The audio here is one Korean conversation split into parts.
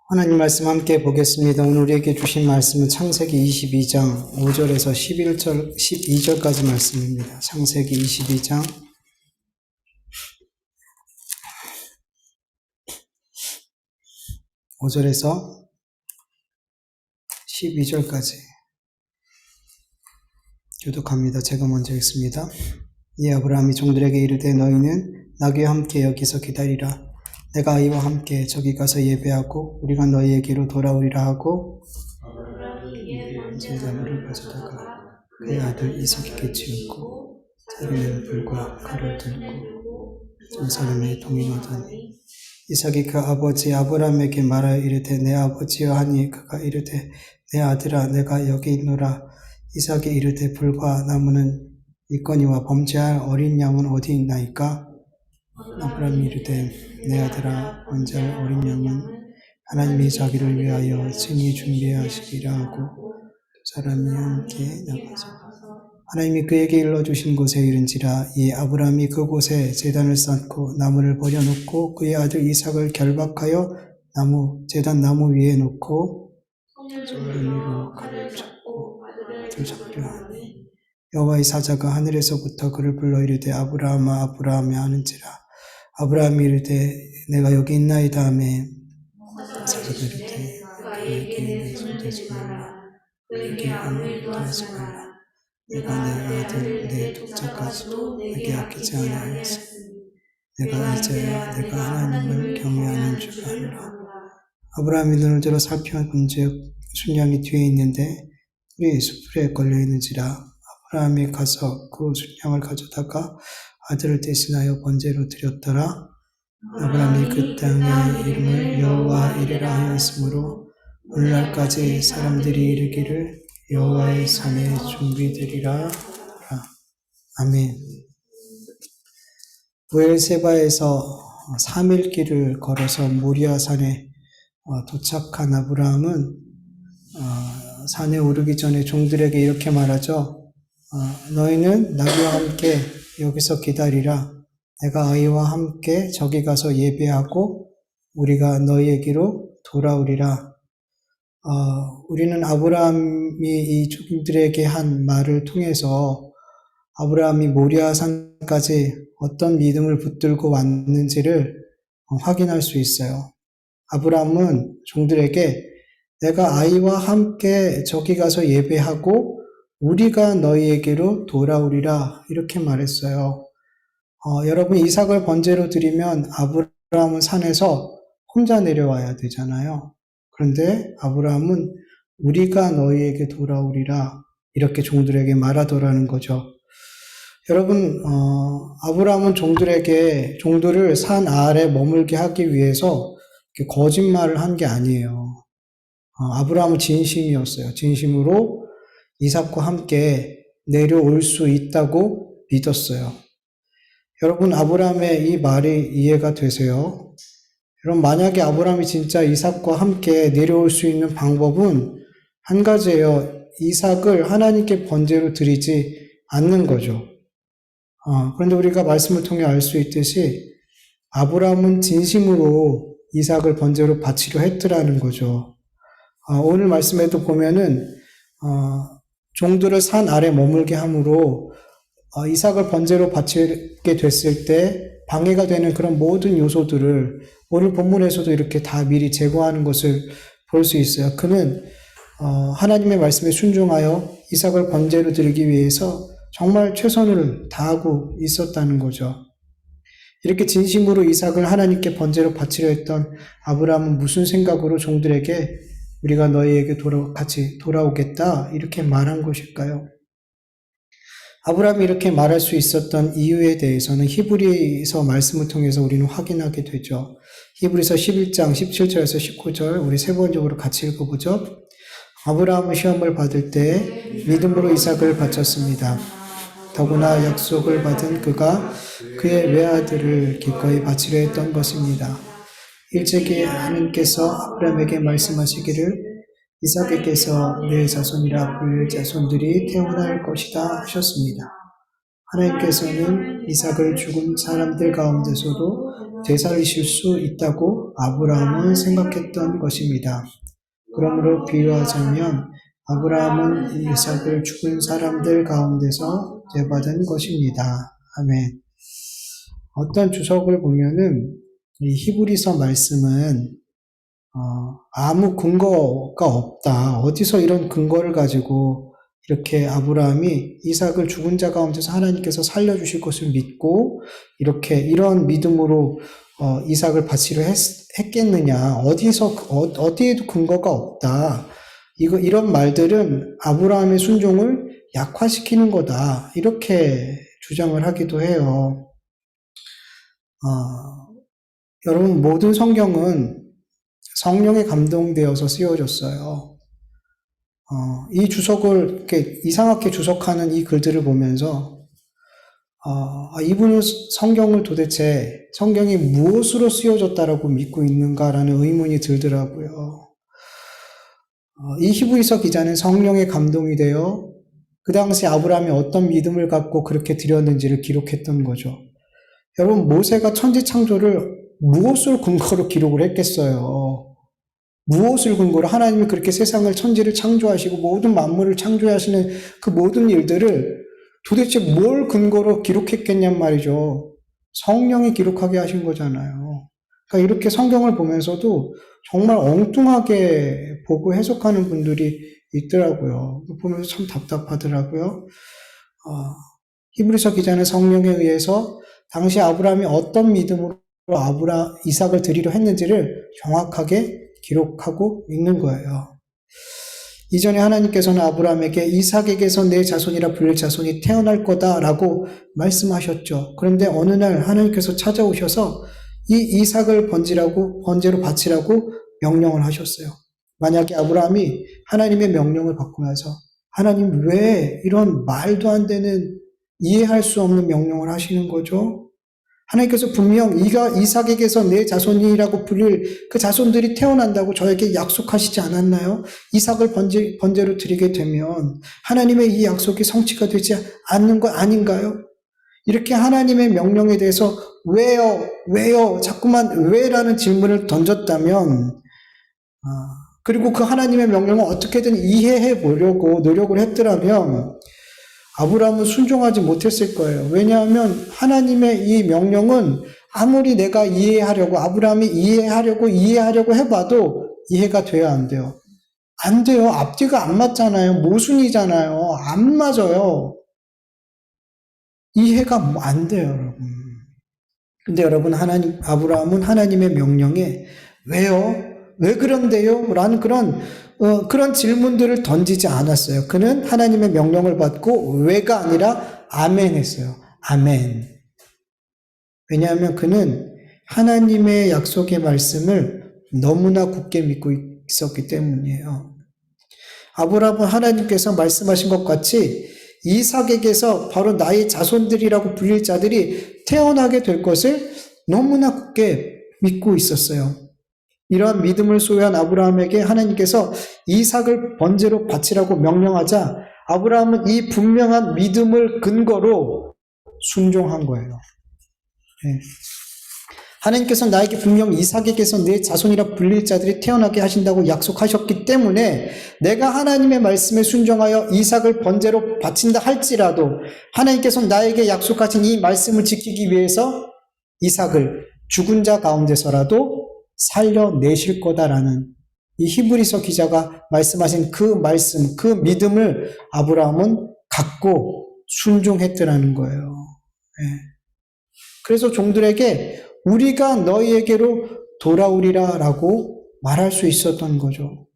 하나님 말씀 함께 보겠습니다. 오늘 우리에게 주신 말씀은 창세기 22장 5절에서 12절까지 말씀입니다. 창세기 22장 5절에서 12절까지 교독합니다. 제가 먼저 읽습니다. 이에 아브라함이 종들에게 이르되 너희는 나귀와 함께 여기서 기다리라. 내가 아이와 함께 저기 가서 예배하고 우리가 너희에게로 돌아오리라 하고 제자물을 가져다가 그의 아들 이삭에게 지었고 자기는 불과 칼을 들고 두 사람이 동행하더니 이삭이 그 아버지 아브라함에게 말하여 이르되 내 아버지여 하니 그가 이르되 내 아들아 내가 여기 있노라. 이삭이 이르되 불과 나무는 있거니와 범죄할 어린 양은 어디 있나이까? 아브라함이 이르되 내 아들아 범죄할 어린 양은 하나님이 자기를 위하여 친히 준비하시리라 하고 두 사람이 함께 나가서 하나님이 그에게 일러주신 곳에 이른지라. 이에 아브라함이 그곳에 제단을 쌓고 나무를 버려놓고 그의 아들 이삭을 결박하여 제단 나무 위에 놓고 손으로 칼을 잡고 아들 잡려 하니 여호와의 사자가 하늘에서부터 그를 불러 이르되 아브라함아 아브라함아 하는지라. 아브라함이 이르되 내가 여기 있나이다 하며 사자가 이르되 그에게 손대지 말라. 그에게 아무것도 하지 말라. 내가 내 아들 내 독자까지도 내게 아끼지 아니하였으니 내가 이제야 내가 하나님을 경외하는 줄 아노라. 아브라함이 눈을 들어 살펴본즉 순양이 뒤에 있는데 뿔이 숯불에 걸려있는지라. 아브라함이 가서 그 순양을 가져다가 아들을 대신하여 번제로 드렸더라. 아브라함이 그 땅의 이름을 여호와 이레라 하였으므로 오늘날까지 사람들이 이르기를 여호와의 산에 준비되리라. 아멘. 부엘세바에서 3일 길을 걸어서 모리아산에 도착한 아브라함은 산에 오르기 전에 종들에게 이렇게 말하죠. 너희는 나귀와 함께 여기서 기다리라. 내가 아이와 함께 저기 가서 예배하고 우리가 너희에게로 돌아오리라. 우리는 아브라함이 이 종들에게 한 말을 통해서 아브라함이 모리아산까지 어떤 믿음을 붙들고 왔는지를 확인할 수 있어요. 아브라함은 종들에게 내가 아이와 함께 저기 가서 예배하고 우리가 너희에게로 돌아오리라 이렇게 말했어요. 여러분 이삭을 번제로 드리면 아브라함은 산에서 혼자 내려와야 되잖아요. 그런데 아브라함은 우리가 너희에게 돌아오리라 이렇게 종들에게 말하더라는 거죠. 여러분 아브라함은 종들을 산 아래 머물게 하기 위해서 거짓말을 한 게 아니에요. 아브라함은 진심이었어요. 진심으로 이삭과 함께 내려올 수 있다고 믿었어요. 여러분 아브라함의 이 말이 이해가 되세요? 여러분 만약에 아브라함이 진짜 이삭과 함께 내려올 수 있는 방법은 한 가지예요. 이삭을 하나님께 번제로 드리지 않는 거죠. 그런데 우리가 말씀을 통해 알 수 있듯이 아브라함은 진심으로 이삭을 번제로 바치려 했더라는 거죠. 오늘 말씀에도 보면은 종들을 산 아래 머물게 함으로 이삭을 번제로 바치게 됐을 때 방해가 되는 그런 모든 요소들을 오늘 본문에서도 이렇게 다 미리 제거하는 것을 볼 수 있어요. 그는 하나님의 말씀에 순종하여 이삭을 번제로 드리기 위해서 정말 최선을 다하고 있었다는 거죠. 이렇게 진심으로 이삭을 하나님께 번제로 바치려 했던 아브라함은 무슨 생각으로 종들에게 우리가 너희에게 같이 돌아오겠다 이렇게 말한 것일까요? 아브라함이 이렇게 말할 수 있었던 이유에 대해서는 히브리서 말씀을 통해서 우리는 확인하게 되죠. 히브리서 11장 17절에서 19절 우리 세 번역으로 같이 읽어보죠. 아브라함은 시험을 받을 때 믿음으로 이삭을 바쳤습니다. 더구나 약속을 받은 그가 그의 외아들을 기꺼이 바치려 했던 것입니다. 일찍이 하나님께서 아브라함에게 말씀하시기를 이삭에게서 내 자손이라 불릴 자손들이 태어날 것이다 하셨습니다. 하나님께서는 이삭을 죽은 사람들 가운데서도 되살리실 수 있다고 아브라함은 생각했던 것입니다. 그러므로 비유하자면 아브라함은 이삭을 죽은 사람들 가운데서 되받은 것입니다. 아멘. 어떤 주석을 보면은 이 히브리서 말씀은 아무 근거가 없다. 어디서 이런 근거를 가지고 이렇게 아브라함이 이삭을 죽은 자 가운데서 하나님께서 살려주실 것을 믿고 이렇게 이런 믿음으로 이삭을 바치려 했겠느냐. 어디에도 근거가 없다. 이런 말들은 아브라함의 순종을 약화시키는 거다. 이렇게 주장을 하기도 해요. 여러분, 모든 성경은 성령에 감동되어서 쓰여졌어요. 이 주석을 이렇게 이상하게 주석하는 이 글들을 보면서 이분은 성경을 도대체 성경이 무엇으로 쓰여졌다라고 믿고 있는가라는 의문이 들더라고요. 이 히브리서 기자는 성령에 감동이 되어 그 당시 아브라함이 어떤 믿음을 갖고 그렇게 드렸는지를 기록했던 거죠. 여러분, 모세가 천지 창조를 무엇을 근거로 기록을 했겠어요? 무엇을 근거로 하나님이 그렇게 세상을 천지를 창조하시고 모든 만물을 창조하시는 그 모든 일들을 도대체 뭘 근거로 기록했겠냔 말이죠. 성령이 기록하게 하신 거잖아요. 그러니까 이렇게 성경을 보면서도 정말 엉뚱하게 보고 해석하는 분들이 있더라고요. 보면서 참 답답하더라고요. 히브리서 기자는 성령에 의해서 당시 아브라함이 어떤 믿음으로 이삭을 드리려 했는지를 정확하게 기록하고 있는 거예요. 이전에 하나님께서는 아브라함에게 이삭에게서 내 자손이라 불릴 자손이 태어날 거다라고 말씀하셨죠. 그런데 어느 날 하나님께서 찾아오셔서 이 이삭을 번제로 바치라고 명령을 하셨어요. 만약에 아브라함이 하나님의 명령을 받고 나서 하나님 왜 이런 말도 안 되는 이해할 수 없는 명령을 하시는 거죠? 하나님께서 분명 이삭에게서 내 자손이라고 불릴 그 자손들이 태어난다고 저에게 약속하시지 않았나요? 이삭을 번제로 드리게 되면 하나님의 이 약속이 성취가 되지 않는 거 아닌가요? 이렇게 하나님의 명령에 대해서 왜요? 자꾸만 왜라는 질문을 던졌다면 그리고 그 하나님의 명령을 어떻게든 이해해 보려고 노력을 했더라면 아브라함은 순종하지 못했을 거예요. 왜냐하면 하나님의 이 명령은 아무리 내가 아브라함이 이해하려고 해봐도 이해가 돼야 안 돼요. 안 돼요. 앞뒤가 안 맞잖아요. 모순이잖아요. 안 맞아요. 이해가 안 돼요, 여러분. 근데 여러분, 아브라함은 하나님의 명령에 왜요? 왜 그런데요? 라는 그런 질문들을 던지지 않았어요. 그는 하나님의 명령을 받고 왜가 아니라 아멘 했어요. 아멘. 왜냐하면 그는 하나님의 약속의 말씀을 너무나 굳게 믿고 있었기 때문이에요. 아브라함은 하나님께서 말씀하신 것 같이 이삭에게서 바로 나의 자손들이라고 불릴 자들이 태어나게 될 것을 너무나 굳게 믿고 있었어요. 이러한 믿음을 소유한 아브라함에게 하나님께서 이삭을 번제로 바치라고 명령하자 아브라함은 이 분명한 믿음을 근거로 순종한 거예요. 네. 하나님께서 나에게 분명 이삭에게서 내 자손이라 불릴 자들이 태어나게 하신다고 약속하셨기 때문에 내가 하나님의 말씀에 순종하여 이삭을 번제로 바친다 할지라도 하나님께서 나에게 약속하신 이 말씀을 지키기 위해서 이삭을 죽은 자 가운데서라도 살려내실 거다라는 이 히브리서 기자가 말씀하신 그 말씀, 그 믿음을 아브라함은 갖고 순종했더라는 거예요. 네. 그래서 종들에게 우리가 너희에게로 돌아오리라 라고 말할 수 있었던 거죠.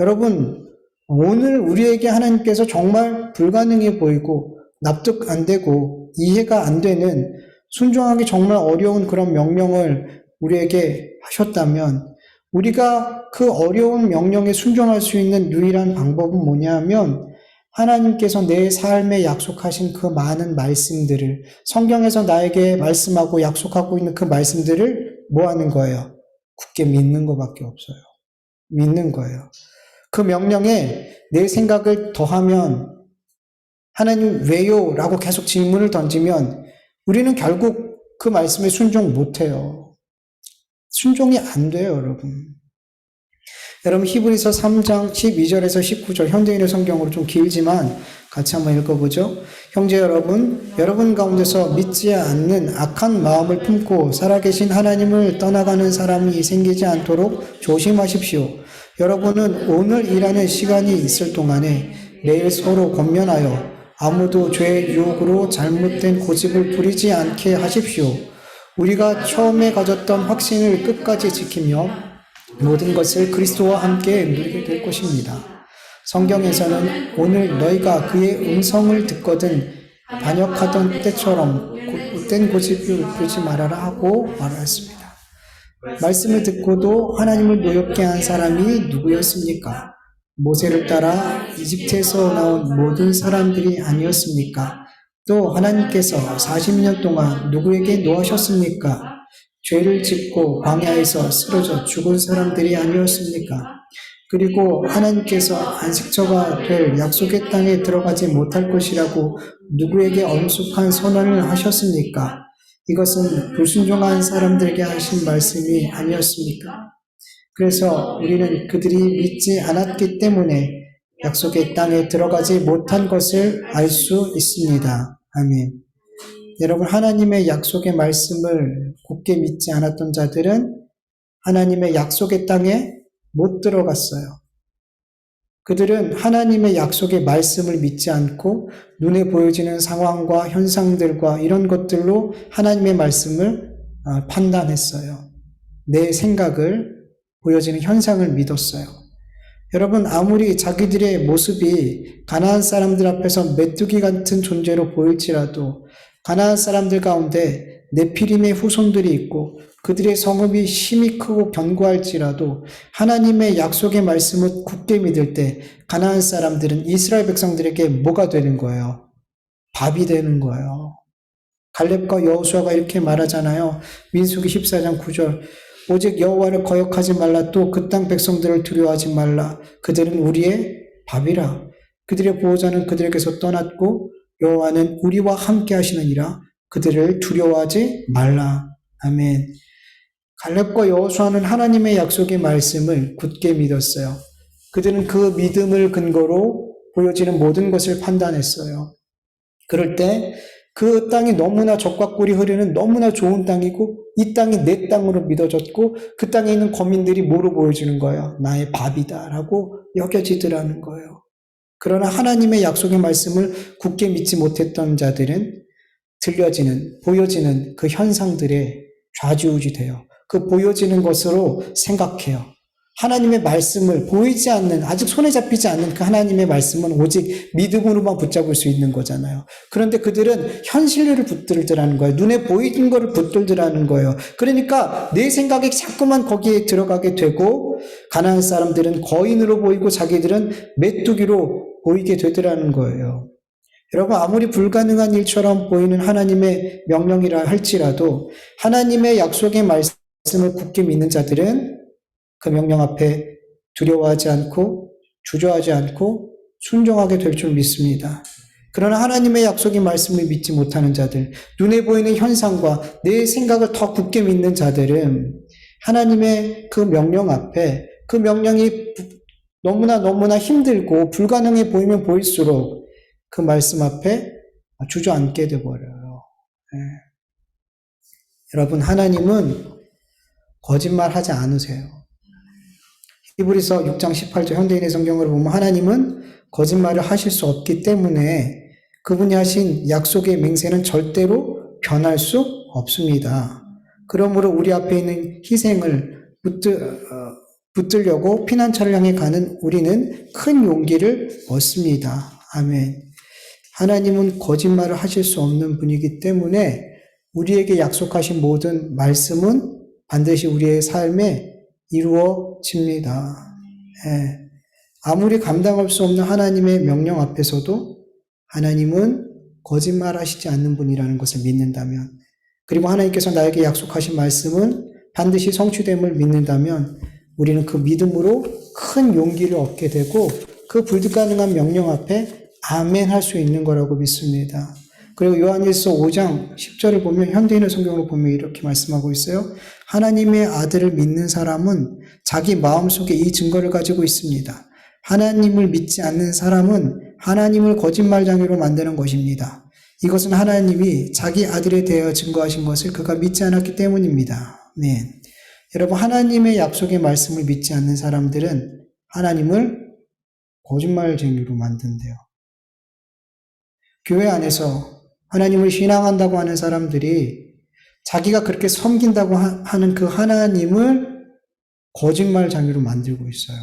여러분, 오늘 우리에게 하나님께서 정말 불가능해 보이고 납득 안 되고 이해가 안 되는 순종하기 정말 어려운 그런 명령을 우리에게 하셨다면 우리가 그 어려운 명령에 순종할 수 있는 유일한 방법은 뭐냐 하면 하나님께서 내 삶에 약속하신 그 많은 말씀들을 성경에서 나에게 말씀하고 약속하고 있는 그 말씀들을 뭐 하는 거예요? 굳게 믿는 것밖에 없어요. 믿는 거예요. 그 명령에 내 생각을 더하면 하나님 왜요? 라고 계속 질문을 던지면 우리는 결국 그 말씀에 순종 못해요. 순종이 안 돼요, 여러분. 여러분 히브리서 3장 12절에서 19절 현대인의 성경으로 좀 길지만 같이 한번 읽어보죠. 형제 여러분, 여러분 가운데서 믿지 않는 악한 마음을 품고 살아계신 하나님을 떠나가는 사람이 생기지 않도록 조심하십시오. 여러분은 오늘 일하는 시간이 있을 동안에 매일 서로 권면하여 아무도 죄의 유혹으로 잘못된 고집을 부리지 않게 하십시오. 우리가 처음에 가졌던 확신을 끝까지 지키며 모든 것을 그리스도와 함께 누리게 될 것입니다. 성경에서는 오늘 너희가 그의 음성을 듣거든 반역하던 때처럼 못된 고집을 부리지 말아라 하고 말하였습니다. 말씀을 듣고도 하나님을 노엽게 한 사람이 누구였습니까? 모세를 따라 이집트에서 나온 모든 사람들이 아니었습니까? 또 하나님께서 40년 동안 누구에게 노하셨습니까? 죄를 짓고 광야에서 쓰러져 죽은 사람들이 아니었습니까? 그리고 하나님께서 안식처가 될 약속의 땅에 들어가지 못할 것이라고 누구에게 엄숙한 선언을 하셨습니까? 이것은 불순종한 사람들에게 하신 말씀이 아니었습니까? 그래서 우리는 그들이 믿지 않았기 때문에 약속의 땅에 들어가지 못한 것을 알 수 있습니다. 아멘. 여러분, 하나님의 약속의 말씀을 굳게 믿지 않았던 자들은 하나님의 약속의 땅에 못 들어갔어요. 그들은 하나님의 약속의 말씀을 믿지 않고 눈에 보여지는 상황과 현상들과 이런 것들로 하나님의 말씀을 판단했어요. 내 생각을 보여지는 현상을 믿었어요. 여러분, 아무리 자기들의 모습이 가나안 사람들 앞에서 메뚜기 같은 존재로 보일지라도 가나안 사람들 가운데 네피림의 후손들이 있고 그들의 성읍이 힘이 크고 견고할지라도 하나님의 약속의 말씀을 굳게 믿을 때 가나안 사람들은 이스라엘 백성들에게 뭐가 되는 거예요? 밥이 되는 거예요. 갈렙과 여호수아가 이렇게 말하잖아요. 민수기 14장 9절. 오직 여호와를 거역하지 말라. 또 그 땅 백성들을 두려워하지 말라. 그들은 우리의 밥이라. 그들의 보호자는 그들에게서 떠났고 여호와는 우리와 함께 하시느니라. 그들을 두려워하지 말라. 아멘. 갈렙과 여호수아는 하나님의 약속의 말씀을 굳게 믿었어요. 그들은 그 믿음을 근거로 보여지는 모든 것을 판단했어요. 그럴 때 그 땅이 너무나 적과 꿀이 흐르는 너무나 좋은 땅이고 이 땅이 내 땅으로 믿어졌고 그 땅에 있는 거민들이 뭐로 보여주는 거예요? 나의 밥이다라고 여겨지더라는 거예요. 그러나 하나님의 약속의 말씀을 굳게 믿지 못했던 자들은 들려지는, 보여지는 그 현상들에 좌지우지돼요. 그 보여지는 것으로 생각해요. 하나님의 말씀을 보이지 않는, 아직 손에 잡히지 않는 그 하나님의 말씀은 오직 믿음으로만 붙잡을 수 있는 거잖아요. 그런데 그들은 현실을 붙들더라는 거예요. 눈에 보이는 거를 붙들더라는 거예요. 그러니까 내 생각이 자꾸만 거기에 들어가게 되고 가나안 사람들은 거인으로 보이고 자기들은 메뚜기로 보이게 되더라는 거예요. 여러분, 아무리 불가능한 일처럼 보이는 하나님의 명령이라 할지라도 하나님의 약속의 말씀을 굳게 믿는 자들은 그 명령 앞에 두려워하지 않고 주저하지 않고 순종하게 될 줄 믿습니다. 그러나 하나님의 약속의 말씀을 믿지 못하는 자들, 눈에 보이는 현상과 내 생각을 더 굳게 믿는 자들은 하나님의 그 명령 앞에 그 명령이 너무나 힘들고 불가능해 보이면 보일수록 그 말씀 앞에 주저앉게 돼버려요. 네. 여러분, 하나님은 거짓말하지 않으세요. 히브리서 6장 18절 현대인의 성경으로 보면 하나님은 거짓말을 하실 수 없기 때문에 그분이 하신 약속의 맹세는 절대로 변할 수 없습니다. 그러므로 우리 앞에 있는 희생을 붙들려고 피난처를 향해 가는 우리는 큰 용기를 얻습니다. 아멘. 하나님은 거짓말을 하실 수 없는 분이기 때문에 우리에게 약속하신 모든 말씀은 반드시 우리의 삶에 이루어집니다. 예. 아무리 감당할 수 없는 하나님의 명령 앞에서도 하나님은 거짓말하시지 않는 분이라는 것을 믿는다면, 그리고 하나님께서 나에게 약속하신 말씀은 반드시 성취됨을 믿는다면 우리는 그 믿음으로 큰 용기를 얻게 되고 그 불가능한 명령 앞에 아멘 할 수 있는 거라고 믿습니다. 그리고 요한일서 5장 10절을 보면 현대인의 성경으로 보면 이렇게 말씀하고 있어요. 하나님의 아들을 믿는 사람은 자기 마음속에 이 증거를 가지고 있습니다. 하나님을 믿지 않는 사람은 하나님을 거짓말장애로 만드는 것입니다. 이것은 하나님이 자기 아들에 대하여 증거하신 것을 그가 믿지 않았기 때문입니다. 네. 여러분, 하나님의 약속의 말씀을 믿지 않는 사람들은 하나님을 거짓말쟁이로 만든대요. 교회 안에서 하나님을 신앙한다고 하는 사람들이 자기가 그렇게 섬긴다고 하는 그 하나님을 거짓말쟁이로 만들고 있어요.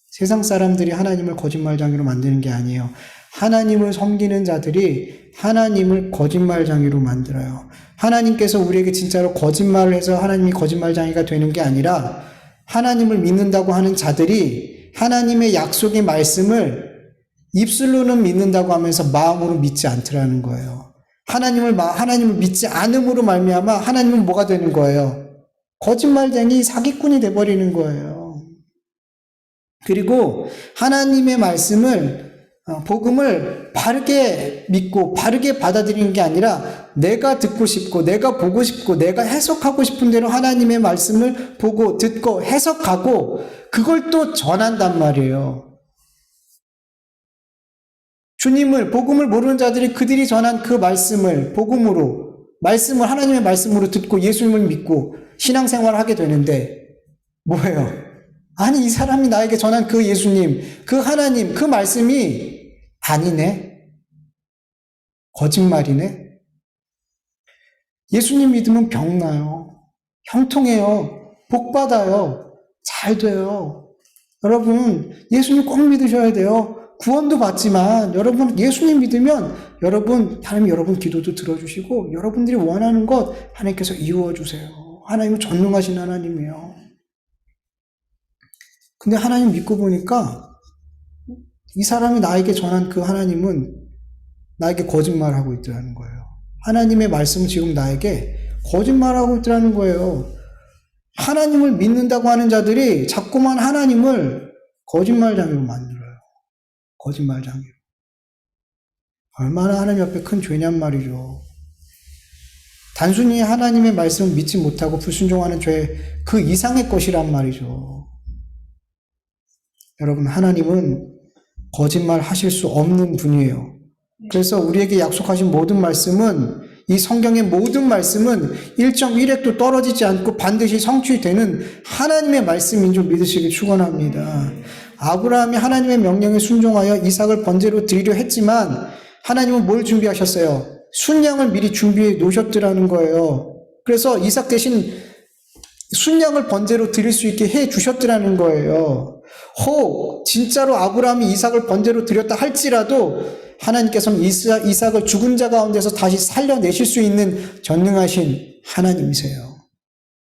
세상 사람들이 하나님을 거짓말쟁이로 만드는 게 아니에요. 하나님을 섬기는 자들이 하나님을 거짓말쟁이로 만들어요. 하나님께서 우리에게 진짜로 거짓말을 해서 하나님이 거짓말쟁이가 되는 게 아니라 하나님을 믿는다고 하는 자들이 하나님의 약속의 말씀을 입술로는 믿는다고 하면서 마음으로 믿지 않더라는 거예요. 하나님을 믿지 않음으로 말미암아 하나님은 뭐가 되는 거예요? 거짓말쟁이, 사기꾼이 돼버리는 거예요. 그리고 하나님의 말씀을, 복음을 바르게 믿고 바르게 받아들이는 게 아니라 내가 듣고 싶고 내가 보고 싶고 내가 해석하고 싶은 대로 하나님의 말씀을 보고 듣고 해석하고 그걸 또 전한단 말이에요. 주님을, 복음을 모르는 자들이 그들이 전한 그 말씀을 하나님의 말씀으로 듣고 예수님을 믿고 신앙생활을 하게 되는데 뭐예요? 아니, 이 사람이 나에게 전한 그 예수님, 그 하나님, 그 말씀이 아니네? 거짓말이네? 예수님 믿으면 병 나요. 형통해요. 복 받아요. 잘 돼요. 여러분, 예수님 꼭 믿으셔야 돼요. 구원도 받지만 여러분 예수님 믿으면 하나님 여러분 기도도 들어주시고 여러분들이 원하는 것 하나님께서 이루어주세요. 하나님은 전능하신 하나님이에요. 근데 하나님 믿고 보니까 이 사람이 나에게 전한 그 하나님은 나에게 거짓말하고 있더라는 거예요. 하나님의 말씀은 지금 나에게 거짓말하고 있더라는 거예요. 하나님을 믿는다고 하는 자들이 자꾸만 하나님을 거짓말장애로 만들어요. 거짓말장애로. 얼마나 하나님 앞에 큰 죄냔 말이죠. 단순히 하나님의 말씀을 믿지 못하고 불순종하는 죄 그 이상의 것이란 말이죠. 여러분, 하나님은 거짓말 하실 수 없는 분이에요. 그래서 우리에게 약속하신 모든 말씀은, 이 성경의 모든 말씀은 1.1획도 떨어지지 않고 반드시 성취되는 하나님의 말씀인 줄 믿으시길 축원합니다. 아브라함이 하나님의 명령에 순종하여 이삭을 번제로 드리려 했지만 하나님은 뭘 준비하셨어요? 순양을 미리 준비해 놓으셨더라는 거예요. 그래서 이삭 대신 순양을 번제로 드릴 수 있게 해 주셨더라는 거예요. 혹 진짜로 아브라함이 이삭을 번제로 드렸다 할지라도 하나님께서는 이삭을 죽은 자 가운데서 다시 살려내실 수 있는 전능하신 하나님이세요.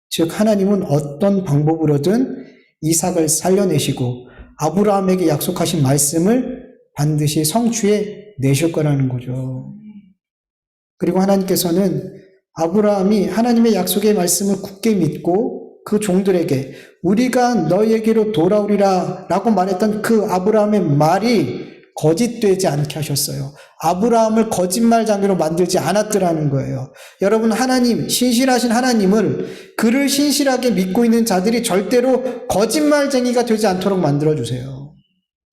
즉 하나님은 어떤 방법으로든 이삭을 살려내시고 아브라함에게 약속하신 말씀을 반드시 성취해 내실 거라는 거죠. 그리고 하나님께서는 아브라함이 하나님의 약속의 말씀을 굳게 믿고 그 종들에게 우리가 너희에게로 돌아오리라 라고 말했던 그 아브라함의 말이 거짓되지 않게 하셨어요. 아브라함을 거짓말장애로 만들지 않았더라는 거예요. 여러분, 하나님, 신실하신 하나님을 그를 신실하게 믿고 있는 자들이 절대로 거짓말쟁이가 되지 않도록 만들어주세요.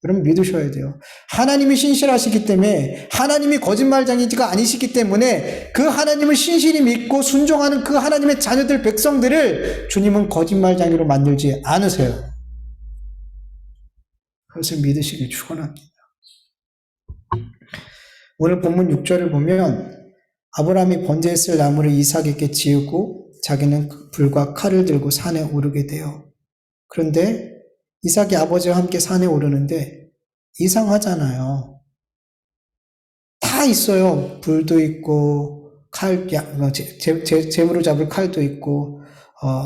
여러분 믿으셔야 돼요. 하나님이 신실하시기 때문에, 하나님이 거짓말쟁이가 아니시기 때문에 그 하나님을 신실히 믿고 순종하는 그 하나님의 자녀들, 백성들을 주님은 거짓말쟁이로 만들지 않으세요. 그것을 믿으시길 축원합니다. 오늘 본문 6절을 보면 아브라함이 번제에 쓸 나무를 이삭에게 지우고 자기는 불과 칼을 들고 산에 오르게 돼요. 그런데 이삭이 아버지와 함께 산에 오르는데 이상하잖아요. 다 있어요. 불도 있고 재물을 잡을 칼도 있고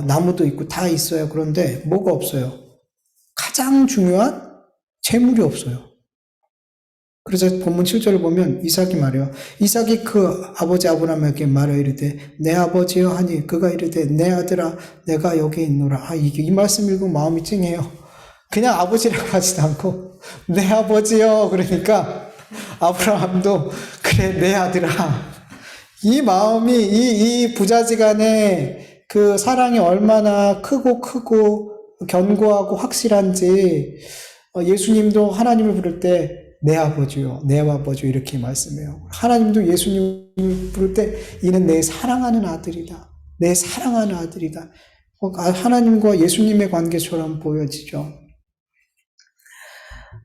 나무도 있고 다 있어요. 그런데 뭐가 없어요? 가장 중요한 재물이 없어요. 그래서 본문 7절을 보면 이삭이 말해요. 이삭이 그 아버지 아브라함에게 말하여 이르되 내 아버지여 하니 그가 이르되 내 아들아 내가 여기 있노라. 이 말씀 읽으면 마음이 찡해요. 그냥 아버지라고 하지도 않고 내 아버지여 그러니까 아브라함도 그래 내 아들아. 이 마음이 이 부자지간의 그 사랑이 얼마나 크고 견고하고 확실한지 예수님도 하나님을 부를 때 내 아버지요, 내 아버지요 이렇게 말씀해요. 하나님도 예수님을 부를 때 이는 내 사랑하는 아들이다. 내 사랑하는 아들이다. 하나님과 예수님의 관계처럼 보여지죠.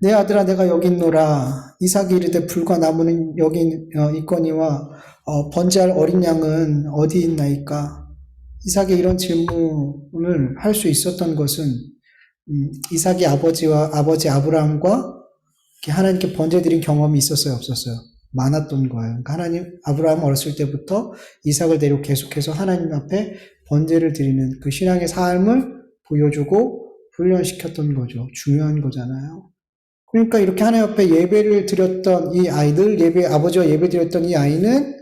내 아들아 내가 여기 있노라. 이삭이 이르되 불과 나무는 여기 있거니와 번제할 어린 양은 어디 있나이까. 이삭이 이런 질문을 할 수 있었던 것은 이삭이 아버지 아브라함과 하나님께 번제 드린 경험이 있었어요, 없었어요? 많았던 거예요. 그러니까 아브라함 어렸을 때부터 이삭을 데리고 계속해서 하나님 앞에 번제를 드리는 그 신앙의 삶을 보여주고 훈련시켰던 거죠. 중요한 거잖아요. 그러니까 이렇게 하나님 앞에 예배를 드렸던 이 아이들, 아버지와 예배 드렸던 이 아이는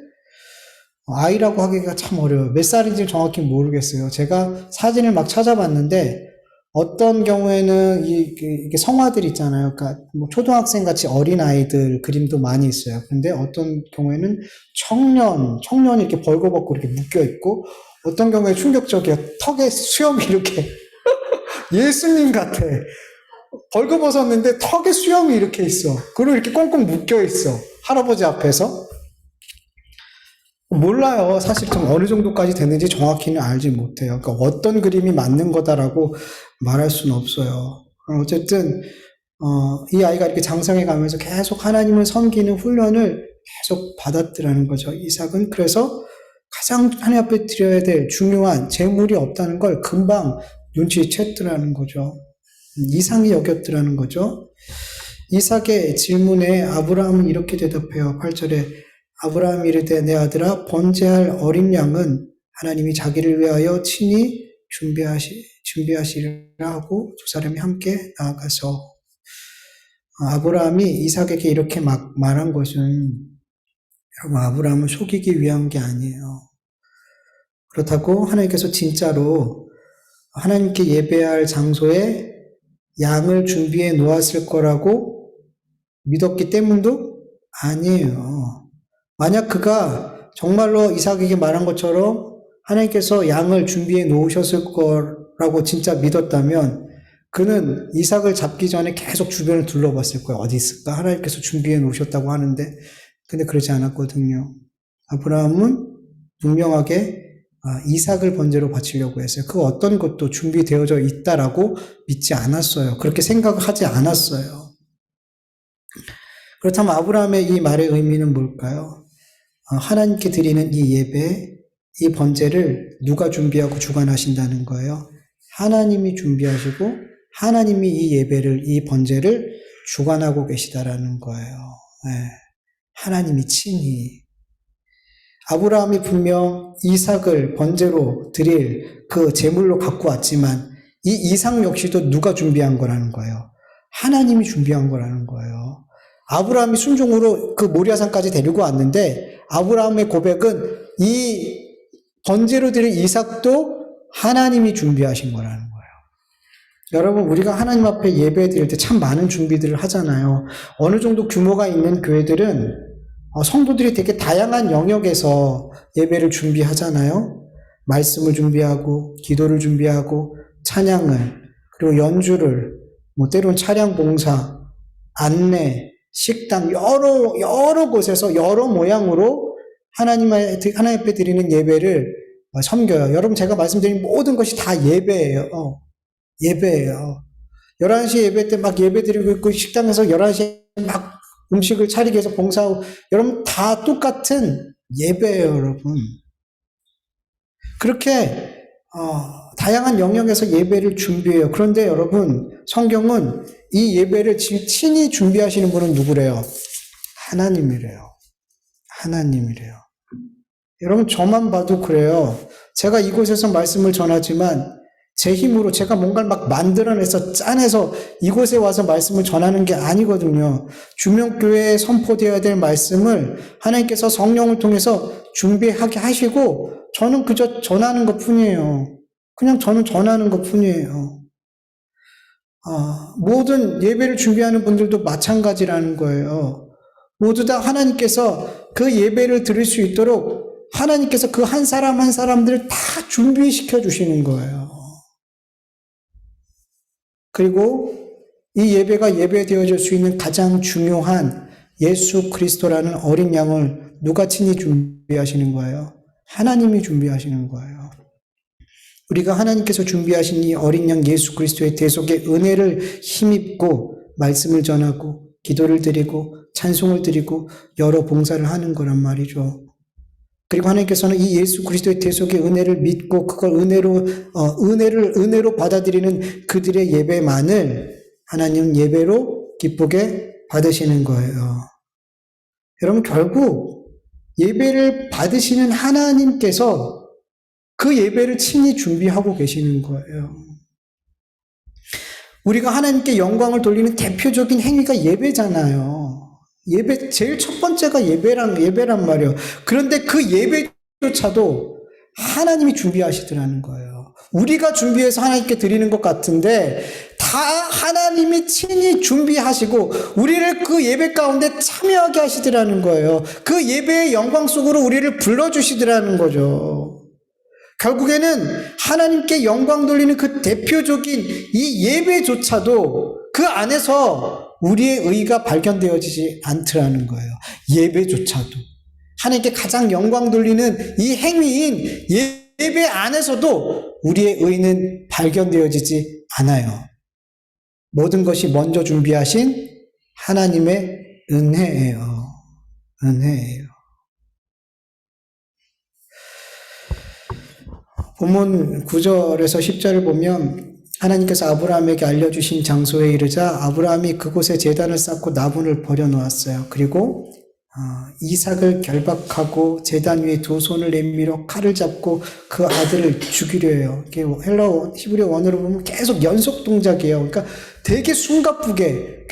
아이라고 하기가 참 어려워요. 몇 살인지 정확히 모르겠어요. 제가 사진을 막 찾아봤는데 어떤 경우에는 이게 성화들 있잖아요. 그러니까 뭐 초등학생 같이 어린 아이들 그림도 많이 있어요. 근데 어떤 경우에는 청년이 이렇게 벌거벗고 이렇게 묶여 있고 어떤 경우에 충격적이야. 턱에 수염이 이렇게 예수님 같아. 벌거벗었는데 턱에 수염이 이렇게 있어. 그리고 이렇게 꽁꽁 묶여 있어. 할아버지 앞에서. 몰라요. 사실 좀 어느 정도까지 됐는지 정확히는 알지 못해요. 그러니까 어떤 그림이 맞는 거다라고 말할 수는 없어요. 어쨌든 이 아이가 이렇게 장성해 가면서 계속 하나님을 섬기는 훈련을 계속 받았더라는 거죠. 이삭은 그래서 가장 하나님 앞에 드려야 될 중요한 재물이 없다는 걸 금방 눈치챘더라는 거죠. 이상히 여겼더라는 거죠. 이삭의 질문에 아브라함은 이렇게 대답해요. 8절에 아브라함이 이르되 내 아들아 번제할 어린 양은 하나님이 자기를 위하여 친히 준비하시리라 하고 두 사람이 함께 나아가서 아브라함이 이삭에게 이렇게 막 말한 것은 여러분 아브라함을 속이기 위한 게 아니에요. 그렇다고 하나님께서 진짜로 하나님께 예배할 장소에 양을 준비해 놓았을 거라고 믿었기 때문도 아니에요. 만약 그가 정말로 이삭에게 말한 것처럼 하나님께서 양을 준비해 놓으셨을 거라고 진짜 믿었다면 그는 이삭을 잡기 전에 계속 주변을 둘러봤을 거예요. 어디 있을까? 하나님께서 준비해 놓으셨다고 하는데 근데 그러지 않았거든요. 아브라함은 분명하게 이삭을 번제로 바치려고 했어요. 그 어떤 것도 준비되어져 있다라고 믿지 않았어요. 그렇게 생각하지 않았어요. 그렇다면 아브라함의 이 말의 의미는 뭘까요? 하나님께 드리는 이 예배, 이 번제를 누가 준비하고 주관하신다는 거예요? 하나님이 준비하시고 하나님이 이 예배를, 이 번제를 주관하고 계시다라는 거예요. 네. 하나님이 친히. 아브라함이 분명 이삭을 번제로 드릴 그 제물로 갖고 왔지만 이 이삭 역시도 누가 준비한 거라는 거예요? 하나님이 준비한 거라는 거예요. 아브라함이 순종으로 그 모리아산까지 데리고 왔는데 아브라함의 고백은 이 번제로 드릴 이삭도 하나님이 준비하신 거라는 거예요. 여러분 우리가 하나님 앞에 예배 드릴 때 참 많은 준비들을 하잖아요. 어느 정도 규모가 있는 교회들은 성도들이 되게 다양한 영역에서 예배를 준비하잖아요. 말씀을 준비하고 기도를 준비하고 찬양을 그리고 연주를 뭐 때로는 차량 봉사, 안내, 식당 여러 곳에서 여러 모양으로 하나님 앞에 드리는 예배를 섬겨요. 여러분 제가 말씀드린 모든 것이 다 예배예요. 예배예요. 11시 예배 때 막 예배 드리고 있고 식당에서 11시에 막 음식을 차리기 위해서 봉사하고 여러분 다 똑같은 예배예요, 여러분. 그렇게 다양한 영역에서 예배를 준비해요. 그런데 여러분 성경은 이 예배를 친히 준비하시는 분은 누구래요? 하나님이래요. 하나님이래요. 여러분 저만 봐도 그래요. 제가 이곳에서 말씀을 전하지만 제 힘으로 제가 뭔가를 막 만들어내서 짜내서 이곳에 와서 말씀을 전하는 게 아니거든요. 주명교회에 선포되어야 될 말씀을 하나님께서 성령을 통해서 준비하게 하시고 저는 그저 전하는 것 뿐이에요. 그냥 저는 전하는 것 뿐이에요. 모든 예배를 준비하는 분들도 마찬가지라는 거예요. 모두 다 하나님께서 그 예배를 드릴 수 있도록 하나님께서 그 한 사람 한 사람들을 다 준비시켜 주시는 거예요. 그리고 이 예배가 예배되어질 수 있는 가장 중요한 예수 그리스도라는 어린 양을 누가 친히 준비하시는 거예요? 하나님이 준비하시는 거예요. 우리가 하나님께서 준비하신 이 어린 양 예수 그리스도의 대속의 은혜를 힘입고 말씀을 전하고 기도를 드리고 찬송을 드리고 여러 봉사를 하는 거란 말이죠. 그리고 하나님께서는 이 예수 그리스도의 대속의 은혜를 믿고 그걸 은혜로 받아들이는 그들의 예배만을 하나님 예배로 기쁘게 받으시는 거예요. 여러분, 결국 예배를 받으시는 하나님께서 그 예배를 친히 준비하고 계시는 거예요. 우리가 하나님께 영광을 돌리는 대표적인 행위가 예배잖아요. 예배, 제일 첫 번째가 예배란 말이에요. 그런데 그 예배조차도 하나님이 준비하시더라는 거예요. 우리가 준비해서 하나님께 드리는 것 같은데 다 하나님이 친히 준비하시고 우리를 그 예배 가운데 참여하게 하시더라는 거예요. 그 예배의 영광 속으로 우리를 불러주시더라는 거죠. 결국에는 하나님께 영광 돌리는 그 대표적인 이 예배조차도 그 안에서 우리의 의가 발견되어지지 않더라는 거예요. 예배조차도. 하나님께 가장 영광 돌리는 이 행위인 예배 안에서도 우리의 의는 발견되어지지 않아요. 모든 것이 먼저 준비하신 하나님의 은혜예요. 은혜예요. 본문 9절에서 10절을 보면 하나님께서 아브라함에게 알려주신 장소에 이르자 아브라함이 그곳에 제단을 쌓고 나무를 버려놓았어요. 그리고 이삭을 결박하고 제단 위에 두 손을 내밀어 칼을 잡고 그 아들을 죽이려 해요. 히브리 원어로 보면 계속 연속 동작이에요. 그러니까 되게 숨가쁘게,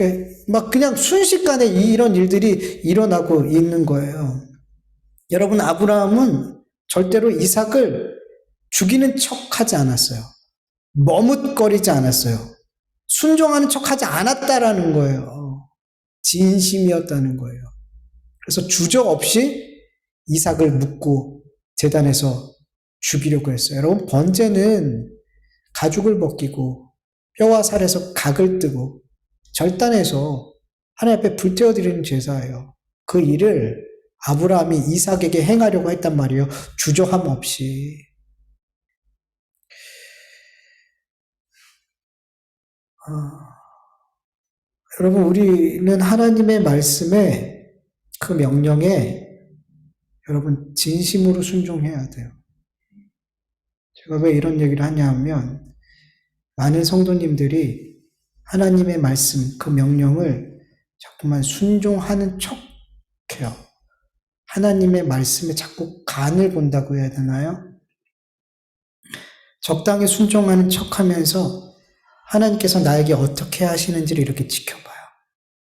막 그냥 순식간에 이런 일들이 일어나고 있는 거예요. 여러분, 아브라함은 절대로 이삭을 죽이는 척 하지 않았어요. 머뭇거리지 않았어요. 순종하는 척 하지 않았다라는 거예요. 진심이었다는 거예요. 그래서 주저 없이 이삭을 묻고 제단에서 죽이려고 했어요. 여러분, 번제는 가죽을 벗기고 뼈와 살에서 각을 뜨고 절단해서 하나님 앞에 불태워드리는 제사예요. 그 일을 아브라함이 이삭에게 행하려고 했단 말이에요. 주저함 없이. 여러분, 우리는 하나님의 말씀에 그 명령에 여러분 진심으로 순종해야 돼요. 제가 왜 이런 얘기를 하냐 하면 많은 성도님들이 하나님의 말씀, 그 명령을 자꾸만 순종하는 척해요. 하나님의 말씀에 자꾸 간을 본다고 해야 되나요? 적당히 순종하는 척하면서 하나님께서 나에게 어떻게 하시는지를 이렇게 지켜봐요.